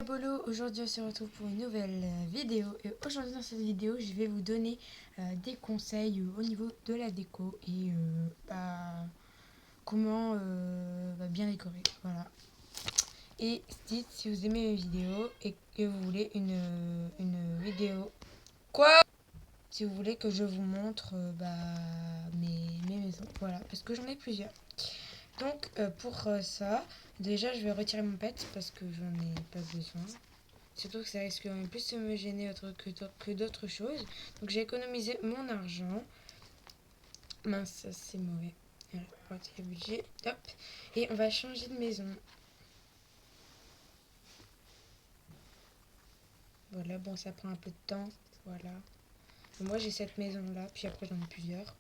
Bolo, aujourd'hui on se retrouve pour une nouvelle vidéo et aujourd'hui dans cette vidéo je vais vous donner des conseils au niveau de la déco et comment bien décorer, voilà. Et dites si vous aimez mes vidéos et que vous voulez une vidéo, quoi, si vous voulez que je vous montre mes maisons, voilà, parce que j'en ai plusieurs. Donc pour ça, déjà je vais retirer mon pet parce que j'en ai pas besoin. Surtout que ça risque plus de me gêner que d'autres choses. Donc j'ai économisé mon argent. Mince, ça c'est mauvais. Voilà, on va retirer le budget. Hop. Et on va changer de maison. Voilà, bon ça prend un peu de temps. Voilà. Moi j'ai cette maison là, puis après j'en ai plusieurs.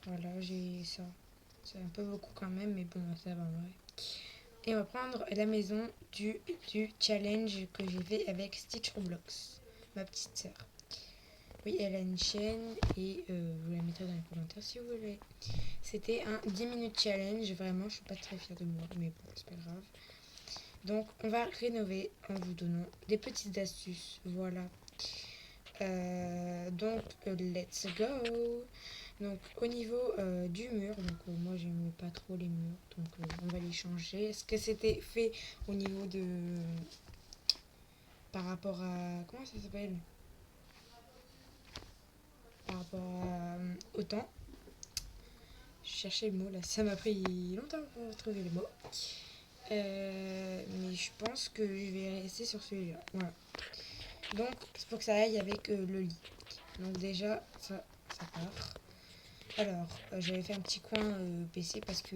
Voilà, j'ai ça. C'est un peu beaucoup quand même, mais bon, ça va en vrai. Et on va prendre la maison du challenge que j'ai fait avec Stitch Roblox, ma petite sœur. Oui, elle a une chaîne et vous la mettrez dans les commentaires si vous voulez. C'était un 10 minutes challenge, vraiment, je suis pas très fière de moi, mais bon, c'est pas grave. Donc, on va rénover en vous donnant des petites astuces, voilà. Let's go. Donc, au niveau du mur, donc moi j'aimais pas trop les murs, donc on va les changer. Est-ce que c'était fait au niveau de... par rapport à... comment ça s'appelle? Par rapport au temps. Je cherchais le mot là, ça m'a pris longtemps pour trouver le mot. Mais je pense que je vais rester sur celui-là. Voilà. Donc, c'est pour que ça aille avec le lit. Donc, déjà, ça part. Alors, j'avais fait un petit coin PC parce que,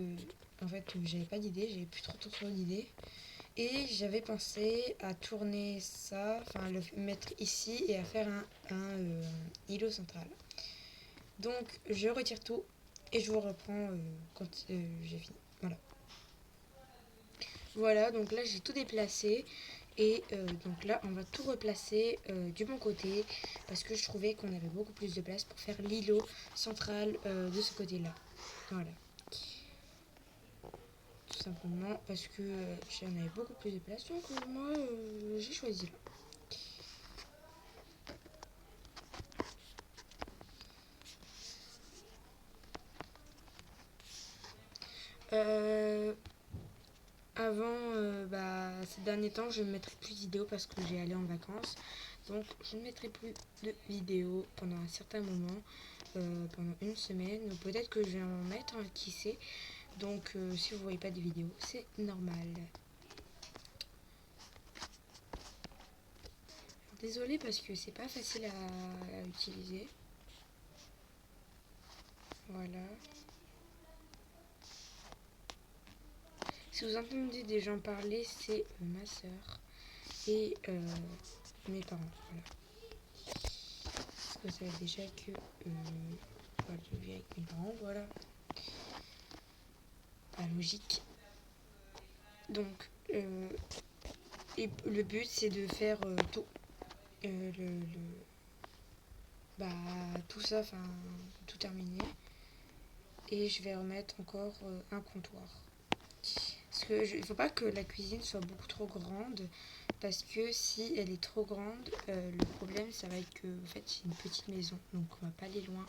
en fait, j'avais pas d'idée, j'avais plus trop d'idées. Et j'avais pensé à tourner ça, enfin, le mettre ici et à faire un îlot central. Donc, je retire tout et je vous reprends quand j'ai fini. Voilà. Voilà, donc là j'ai tout déplacé et donc là on va tout replacer du bon côté parce que je trouvais qu'on avait beaucoup plus de place pour faire l'îlot central de ce côté-là. Voilà. Tout simplement parce que j'en avais beaucoup plus de place, donc moi j'ai choisi là. Euh, ces derniers temps, je ne mettrai plus de vidéos parce que j'ai allé en vacances. Donc, je ne mettrai plus de vidéos pendant un certain moment, pendant une semaine. Ou peut-être que je vais en mettre, hein, qui sait. Donc, si vous ne voyez pas de vidéos, c'est normal. Désolée parce que c'est pas facile à utiliser. Voilà. Si vous entendez des gens parler, c'est ma soeur et mes parents. Voilà. Parce que vous savez déjà que je vis avec mes parents, voilà. Pas logique. Donc, et le but c'est de faire tout. Bah, tout ça, enfin, tout terminé. Et je vais remettre encore un comptoir. Parce que il faut pas que la cuisine soit beaucoup trop grande. Parce que si elle est trop grande, le problème ça va être que en fait c'est une petite maison. Donc on va pas aller loin.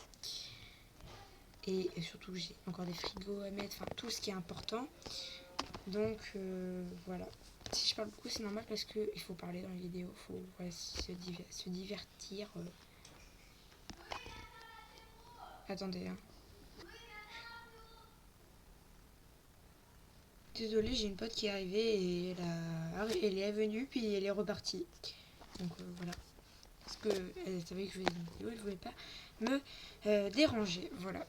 Et surtout j'ai encore des frigos à mettre, enfin tout ce qui est important. Donc voilà. Si je parle beaucoup c'est normal parce qu'il faut parler dans la vidéo, il faut se divertir. Attendez, hein. Désolée, j'ai une pote qui est arrivée et elle est venue puis elle est repartie. Donc voilà. Parce qu'elle savait que je faisais une vidéo, elle ne voulait pas me déranger. Voilà.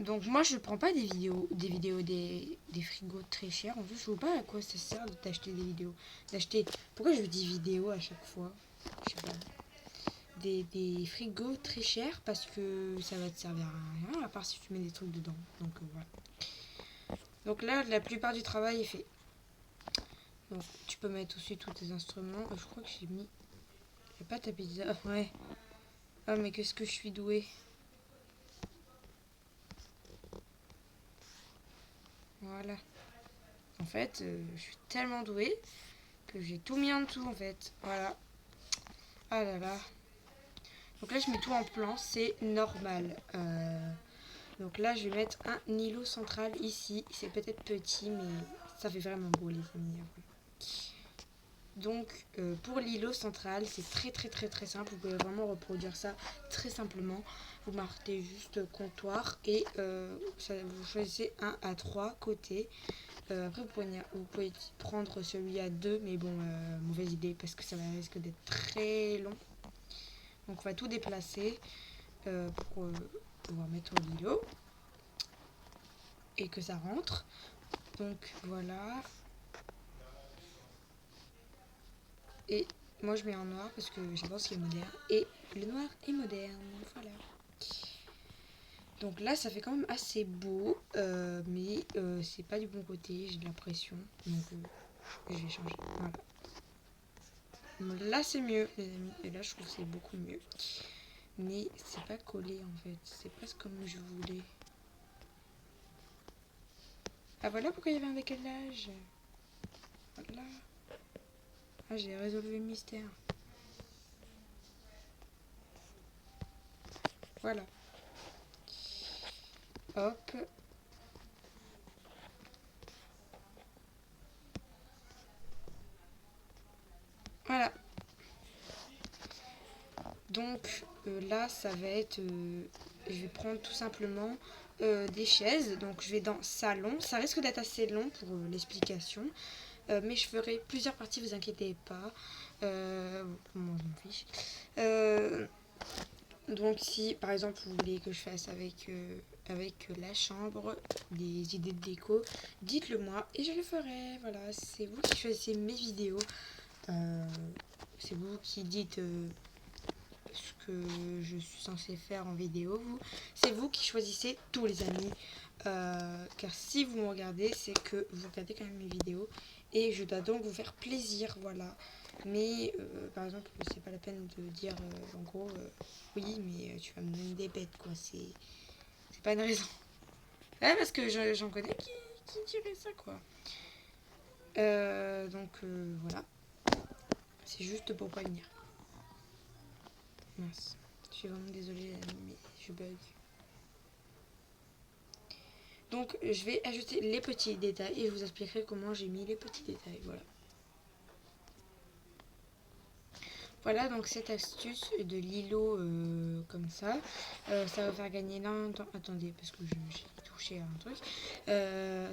Donc moi je prends pas des vidéos des frigos très chers. En plus je vois pas à quoi ça sert d'acheter des vidéos. Pourquoi je dis vidéo à chaque fois? Je sais pas. Des frigos très chers parce que ça va te servir à rien à part si tu mets des trucs dedans. Donc voilà. Donc là la plupart du travail est fait. Donc tu peux mettre aussi tous tes instruments. Je crois que j'ai mis la pâte à pizza. Ouais. Ah mais qu'est-ce que je suis douée. Voilà. En fait, je suis tellement douée que j'ai tout mis en dessous en fait. Voilà. Ah là là. Donc là je mets tout en plan, c'est normal. Donc là je vais mettre un îlot central ici. C'est peut-être petit mais ça fait vraiment beau les amis. Donc pour l'îlot central c'est très simple. Vous pouvez vraiment reproduire ça très simplement. Vous marquez juste comptoir et vous choisissez un à 3 côtés. Après vous pouvez prendre celui à 2 mais bon mauvaise idée parce que ça risque d'être très long. Donc on va tout déplacer pour pouvoir mettre l'îlot et que ça rentre. Donc voilà. Et moi je mets en noir parce que j'adore ce qui est moderne. Et le noir est moderne. Voilà. Donc là ça fait quand même assez beau. Mais c'est pas du bon côté. J'ai de la pression. Donc je vais changer. Voilà. Donc là c'est mieux les amis. Et là je trouve que c'est beaucoup mieux. Mais c'est pas collé en fait. C'est presque comme je voulais. Ah voilà pourquoi il y avait un décalage. Voilà. Ah j'ai résolu le mystère. Voilà. Hop. Voilà. Donc là ça va être... je vais prendre tout simplement des chaises. Donc je vais dans salon. Ça risque d'être assez long pour l'explication. Mais je ferai plusieurs parties, vous inquiétez pas. Moi je m'en fiche. Donc si par exemple vous voulez que je fasse avec la chambre, des idées de déco, dites-le moi et je le ferai. Voilà, c'est vous qui choisissez mes vidéos. C'est vous qui dites ce que je suis censée faire en vidéo. C'est vous qui choisissez tous les amis. Car si vous me regardez, c'est que vous regardez quand même mes vidéos. Et je dois donc vous faire plaisir, voilà. Mais par exemple, c'est pas la peine de dire en gros, oui, mais tu vas me donner des bêtes, quoi. C'est pas une raison. Ouais, parce que j'en connais qui dirait ça, quoi. Donc voilà. C'est juste pour prévenir. Mince. Je suis vraiment désolée, mais je bug. Donc je vais ajouter les petits détails et je vous expliquerai comment j'ai mis les petits détails. Voilà. Voilà donc cette astuce de l'îlot comme ça. Ça va faire gagner énormément de temps. Attendez, parce que j'ai touché à un truc.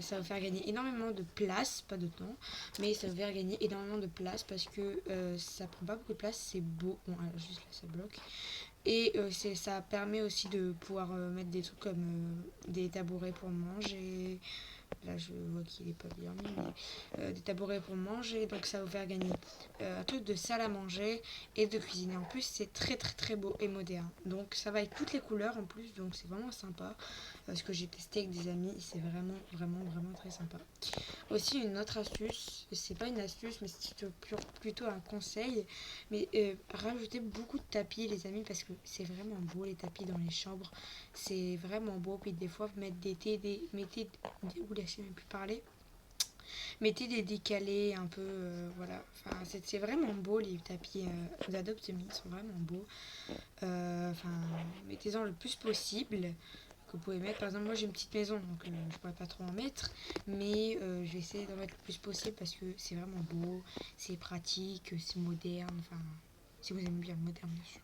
Ça va faire gagner énormément de place, pas de temps, mais ça va faire gagner énormément de place parce que ça prend pas beaucoup de place, c'est beau. Bon, alors, juste là ça bloque. Et ça permet aussi de pouvoir mettre des trucs comme des tabourets pour manger. Là, je vois qu'il est pas bien mis, mais des tabourets pour manger. Donc, ça va vous faire gagner un truc de salle à manger et de cuisiner. En plus, c'est très beau et moderne. Donc, ça va avec toutes les couleurs en plus. Donc, c'est vraiment sympa. Parce que j'ai testé avec des amis. C'est vraiment très sympa. Aussi, une autre astuce. C'est pas une astuce, mais c'est plutôt un conseil. Mais rajoutez beaucoup de tapis, les amis, parce que c'est vraiment beau les tapis dans les chambres. C'est vraiment beau. Puis des fois, vous mettez Ouh, laissez même plus parler. Mettez des décalés un peu, voilà. Enfin, c'est vraiment beau les tapis d'Adopt Me, sont vraiment beaux. Enfin, mettez-en le plus possible que vous pouvez mettre. Par exemple, moi j'ai une petite maison, donc je pourrais pas trop en mettre, mais je vais essayer d'en mettre le plus possible parce que c'est vraiment beau, c'est pratique, c'est moderne. Enfin, si vous aimez bien le moderne, bien sûr.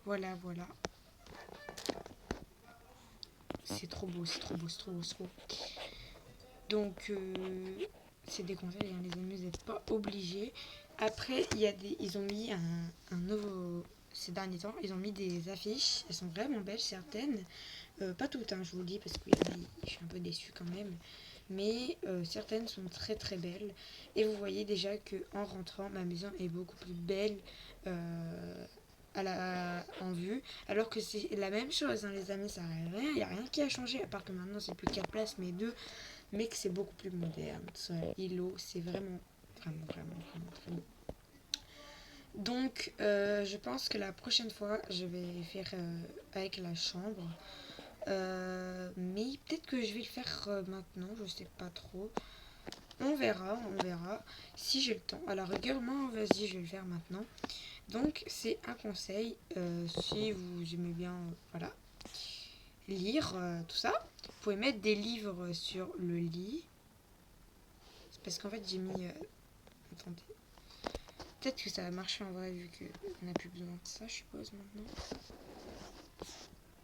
Voilà. C'est trop beau. Donc, c'est des conseils, hein, les amis, vous n'êtes pas obligés. Après, ils ont mis un nouveau. Ces derniers temps, ils ont mis des affiches. Elles sont vraiment belles, certaines. Pas toutes, hein, je vous le dis, parce que je suis un peu déçue quand même. Mais certaines sont très belles. Et vous voyez déjà que en rentrant, ma maison est beaucoup plus belle en vue. Alors que c'est la même chose, hein, les amis, ça n'a rien. Il n'y a rien qui a changé, à part que maintenant c'est plus 4 places, mais 2, mais que c'est beaucoup plus moderne. Ce îlot, c'est vraiment très beau. Donc, je pense que la prochaine fois, je vais faire avec la chambre. Mais peut-être que je vais le faire maintenant, je sais pas trop. on verra si j'ai le temps. À la rigueur, moi, vas-y, je vais le faire maintenant. Donc, c'est un conseil, si vous aimez bien, voilà, lire tout ça. Vous pouvez mettre des livres sur le lit. C'est parce qu'en fait, j'ai mis... attendez. Peut-être que ça va marcher en vrai, vu qu'on n'a plus besoin de ça, je suppose, maintenant.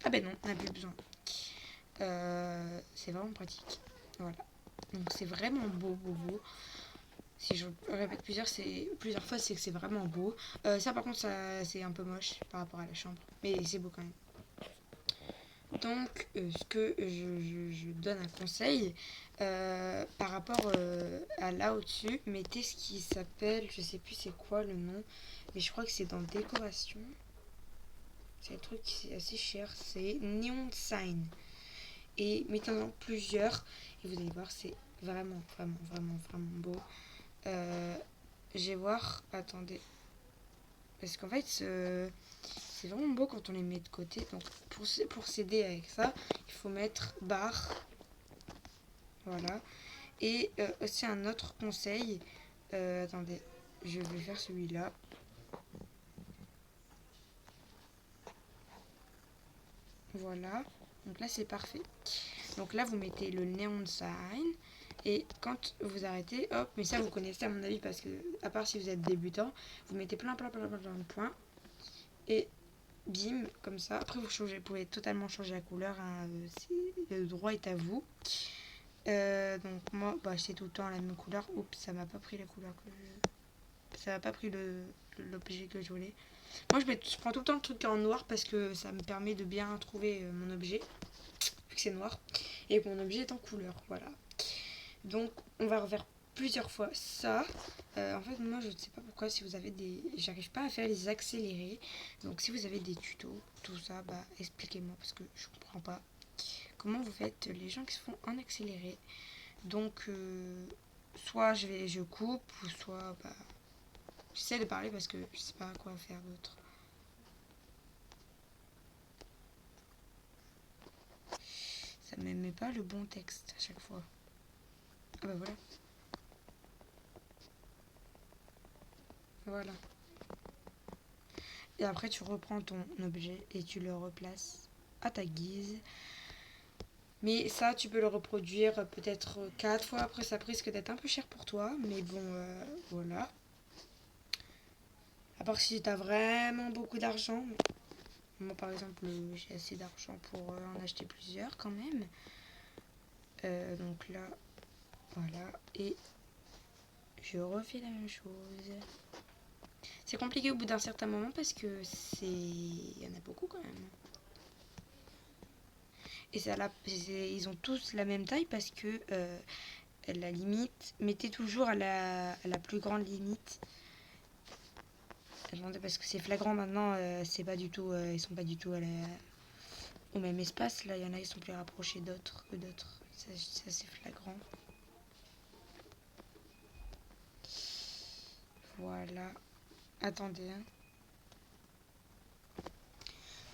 Ah ben non, on n'a plus besoin. C'est vraiment pratique. Voilà. Donc, c'est vraiment beau, beau, beau. Si je répète plusieurs fois, c'est que c'est vraiment beau. Ça, par contre, ça, c'est un peu moche par rapport à la chambre. Mais c'est beau quand même. Donc, ce que je donne un conseil par rapport à là au-dessus, mettez ce qui s'appelle, je sais plus c'est quoi le nom, mais je crois que c'est dans décoration. C'est un truc qui est assez cher, c'est Neon Sign. Et mettez-en plusieurs, et vous allez voir, c'est vraiment, vraiment, vraiment, vraiment beau. Je vais voir, attendez, parce qu'en fait, c'est vraiment beau quand on les met de côté. Donc pour s'aider avec ça, il faut mettre barre. Voilà. Et aussi un autre conseil. Attendez, je vais faire celui-là. Voilà. Donc là c'est parfait. Donc là vous mettez le neon sign. Et quand vous arrêtez, hop, mais ça vous connaissez à mon avis parce que, à part si vous êtes débutant, vous mettez plein de points. Et bim, comme ça. Après, vous pouvez totalement changer la couleur. Hein, le droit est à vous. Donc moi, bah, c'est tout le temps la même couleur. Oups, ça m'a pas pris la couleur que je... Ça m'a pas pris l'objet que je voulais. Moi, je prends tout le temps le truc en noir parce que ça me permet de bien trouver mon objet. Vu que c'est noir. Et que mon objet est en couleur. Voilà. Donc, on va refaire plusieurs fois ça. En fait, moi, je ne sais pas pourquoi, si vous avez des... J'arrive pas à faire les accélérés. Donc, si vous avez des tutos, tout ça, bah, expliquez-moi parce que je comprends pas. Comment vous faites les gens qui se font en accéléré. Donc, soit je coupe, ou soit, bah, j'essaie de parler parce que je sais pas quoi faire d'autre. Ça ne met pas le bon texte à chaque fois. Ah bah voilà. Voilà. Et après, tu reprends ton objet et tu le replaces à ta guise. Mais ça, tu peux le reproduire peut-être 4 fois. Après, ça risque d'être un peu cher pour toi. Mais bon, voilà. À part si tu as vraiment beaucoup d'argent. Moi, par exemple, j'ai assez d'argent pour en acheter plusieurs quand même. Donc là, voilà. Et je refais la même chose. C'est compliqué au bout d'un certain moment parce que il y en a beaucoup quand même. Et ils ont tous la même taille parce que la limite, mettez toujours à la plus grande limite. Attendez, parce que c'est flagrant maintenant, c'est pas du tout, ils sont pas du tout au même espace. Là, il y en a, ils sont plus rapprochés d'autres que d'autres. Ça, c'est flagrant. Voilà. Attendez. Hein.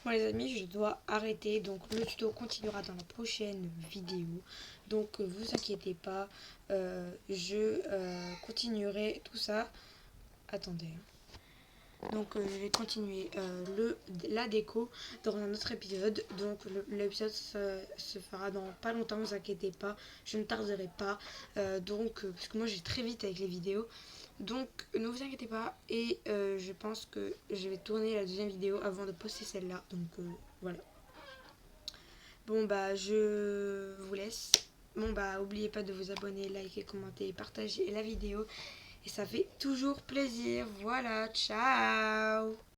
Bon les amis, je dois arrêter. Donc le tuto continuera dans la prochaine vidéo. Donc vous inquiétez pas. Je continuerai tout ça. Attendez. Donc je vais continuer la déco dans un autre épisode. Donc l'épisode se fera dans pas longtemps, ne vous inquiétez pas. Je ne tarderai pas. Parce que moi j'ai très vite avec les vidéos. Donc ne vous inquiétez pas. Et je pense que je vais tourner la deuxième vidéo avant de poster celle-là. Donc voilà. Bon bah je vous laisse. Bon bah n'oubliez pas de vous abonner, liker, commenter, partager la vidéo. Et ça fait toujours plaisir. Voilà, ciao!